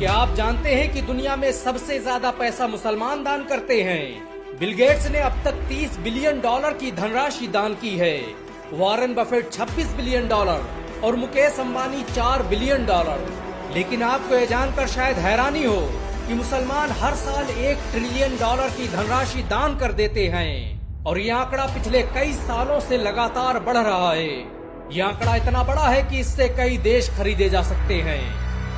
क्या आप जानते हैं कि दुनिया में सबसे ज्यादा पैसा मुसलमान दान करते हैं? बिल गेट्स ने अब तक $30 बिलियन की धनराशि दान की है। वॉरेन बफेट $26 बिलियन और मुकेश अंबानी $4 बिलियन। लेकिन आपको यह जानकर शायद हैरानी हो कि मुसलमान हर साल $1 ट्रिलियन की धनराशि दान कर देते हैं और यह आंकड़ा पिछले कई सालों से लगातार बढ़ रहा है। यह आंकड़ा इतना बड़ा है कि इससे कई देश खरीदे जा सकते हैं।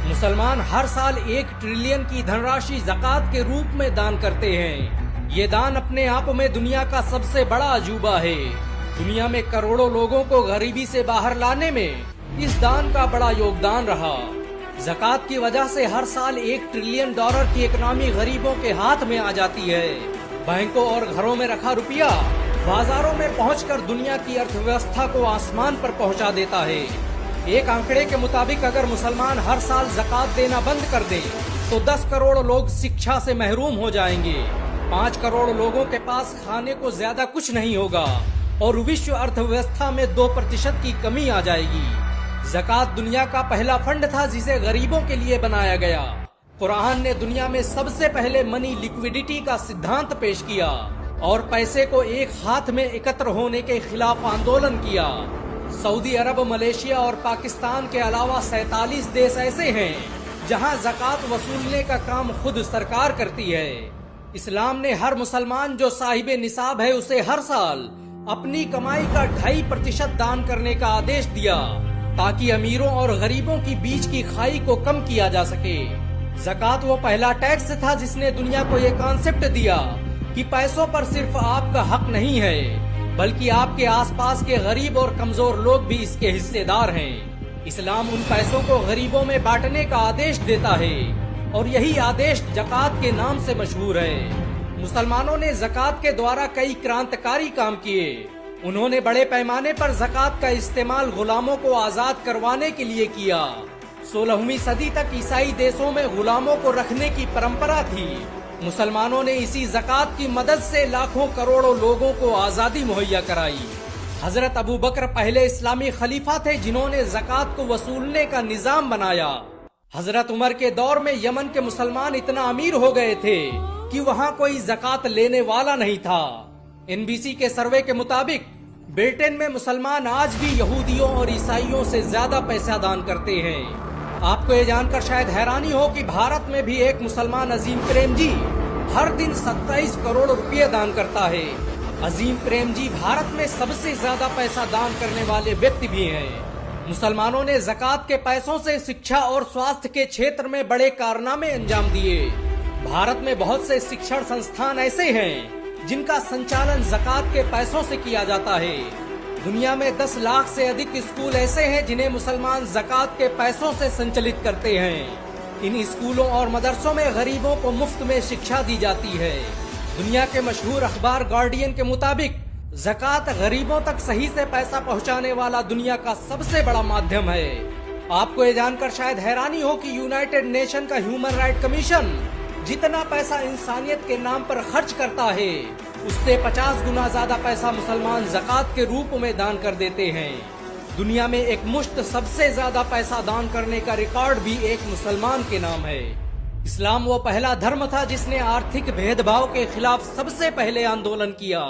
मुसलमान हर साल 1 ट्रिलियन की धनराशि ज़कात के रूप में दान करते हैं। ये दान अपने आप में दुनिया का सबसे बड़ा अजूबा है। दुनिया में करोड़ों लोगों को गरीबी से बाहर लाने में इस दान का बड़ा योगदान रहा। ज़कात की वजह से हर साल $1 ट्रिलियन की इकोनॉमी गरीबों के हाथ में आ जाती है। बैंकों और घरों में रखा रुपया बाजारों में पहुंचकर दुनिया की अर्थव्यवस्था को आसमान पर पहुंचा देता है। एक आंकड़े के मुताबिक अगर मुसलमान हर साल ज़कात देना बंद कर दें तो 10 करोड़ लोग शिक्षा से महरूम हो जाएंगे। 5 करोड़ लोगों के पास खाने को ज्यादा कुछ नहीं होगा और विश्व अर्थव्यवस्था में 2% की कमी आ जाएगी। ज़कात दुनिया का पहला फंड था जिसे गरीबों के लिए बनाया गया। कुरान ने दुनिया में सबसे पहले मनी लिक्विडिटी का सिद्धांत पेश किया और पैसे को एक हाथ में एकत्र होने के खिलाफ आंदोलन किया। सऊदी अरब, मलेशिया और पाकिस्तान के अलावा 47 देश ऐसे हैं जहां ज़कात वसूलने का काम खुद सरकार करती है। इस्लाम ने हर मुसलमान जो साहिबे निसाब है उसे हर साल अपनी कमाई का 2.5% दान करने का आदेश दिया ताकि अमीरों और गरीबों की बीच की खाई को कम किया जा सके। ज़कात वो पहला टैक्स था जिसने दुनिया को ये कॉन्सेप्ट दिया कि पैसों पर सिर्फ आपका हक नहीं है बल्कि आपके आसपास के गरीब और कमजोर लोग भी इसके हिस्सेदार हैं। इस्लाम उन पैसों को गरीबों में बांटने का आदेश देता है और यही आदेश ज़कात के नाम से मशहूर है। मुसलमानों ने ज़कात के द्वारा कई क्रांतिकारी काम किए। उन्होंने बड़े पैमाने पर ज़कात का इस्तेमाल गुलामों को आजाद करवाने के लिए किया। 16वीं सदी तक ईसाई देशों में गुलामों को रखने की परंपरा थी। मुसलमानों ने इसी ज़कात की मदद से लाखों करोड़ों लोगों को आजादी मुहैया कराई। हजरत अबू बकर पहले इस्लामी खलीफा थे जिन्होंने ज़कात को वसूलने का निजाम बनाया। हजरत उमर के दौर में यमन के मुसलमान इतना अमीर हो गए थे कि वहाँ कोई ज़कात लेने वाला नहीं था। NBC के सर्वे के मुताबिक ब्रिटेन में मुसलमान आज भी यहूदियों और ईसाइयों से ज्यादा पैसा दान करते हैं। आपको ये जानकर शायद हैरानी हो कि भारत में भी एक मुसलमान अजीम प्रेम जी हर दिन 27 करोड़ रुपये दान करता है। अजीम प्रेम जी भारत में सबसे ज्यादा पैसा दान करने वाले व्यक्ति भी हैं। मुसलमानों ने ज़कात के पैसों से शिक्षा और स्वास्थ्य के क्षेत्र में बड़े कारनामे अंजाम दिए। भारत में बहुत से शिक्षण संस्थान ऐसे हैं जिनका संचालन ज़कात के पैसों से किया जाता है। दुनिया में 10 लाख से अधिक स्कूल ऐसे हैं जिन्हें मुसलमान ज़कात के पैसों से संचालित करते हैं। इन स्कूलों और मदरसों में गरीबों को मुफ्त में शिक्षा दी जाती है। दुनिया के मशहूर अखबार गार्डियन के मुताबिक ज़कात गरीबों तक सही से पैसा पहुंचाने वाला दुनिया का सबसे बड़ा माध्यम है। आपको ये जानकर शायद हैरानी हो कि यूनाइटेड नेशन का ह्यूमन राइट कमीशन जितना पैसा इंसानियत के नाम पर खर्च करता है उससे 50 गुना ज्यादा पैसा मुसलमान ज़कात के रूप में दान कर देते हैं। दुनिया में एक मुश्त सबसे ज्यादा पैसा दान करने का रिकॉर्ड भी एक मुसलमान के नाम है। इस्लाम वो पहला धर्म था जिसने आर्थिक भेदभाव के खिलाफ सबसे पहले आंदोलन किया।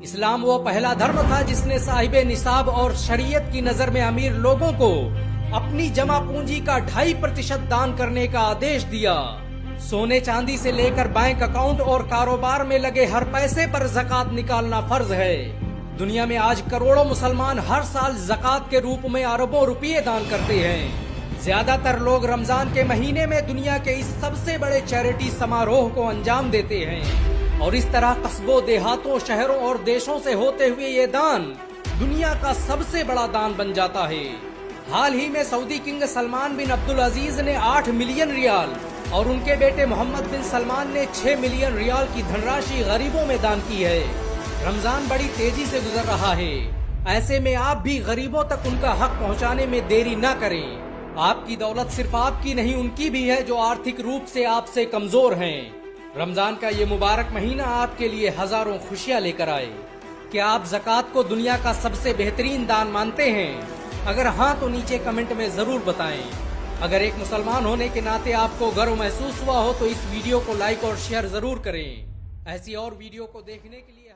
इस्लाम वो पहला धर्म था जिसने साहिबे निसाब और शरीयत की नजर में अमीर लोगों को अपनी जमा पूंजी का 2.5% दान करने का आदेश दिया। सोने चांदी से लेकर बैंक अकाउंट और कारोबार में लगे हर पैसे पर ज़कात निकालना फर्ज है। दुनिया में आज करोड़ों मुसलमान हर साल ज़कात के रूप में अरबों रुपये दान करते हैं। ज्यादातर लोग रमजान के महीने में दुनिया के इस सबसे बड़े चैरिटी समारोह को अंजाम देते हैं और इस तरह कस्बों, देहातों, शहरों और देशों से होते हुए ये दान दुनिया का सबसे बड़ा दान बन जाता है। हाल ही में सऊदी किंग सलमान बिन अब्दुल अजीज ने 8 मिलियन रियाल और उनके बेटे मोहम्मद बिन सलमान ने 6 मिलियन रियाल की धनराशि गरीबों में दान की है। रमजान बड़ी तेजी से गुजर रहा है, ऐसे में आप भी गरीबों तक उनका हक पहुंचाने में देरी न करें। आपकी दौलत सिर्फ आपकी नहीं उनकी भी है जो आर्थिक रूप से आपसे कमजोर हैं। रमजान का ये मुबारक महीना आपके लिए हजारों खुशियां लेकर आए। क्या आप ज़कात को दुनिया का सबसे बेहतरीन दान मानते हैं? अगर हाँ तो नीचे कमेंट में जरूर बताएं। अगर एक मुसलमान होने के नाते आपको गर्व महसूस हुआ हो तो इस वीडियो को लाइक और शेयर जरूर करें। ऐसी और वीडियो को देखने के लिए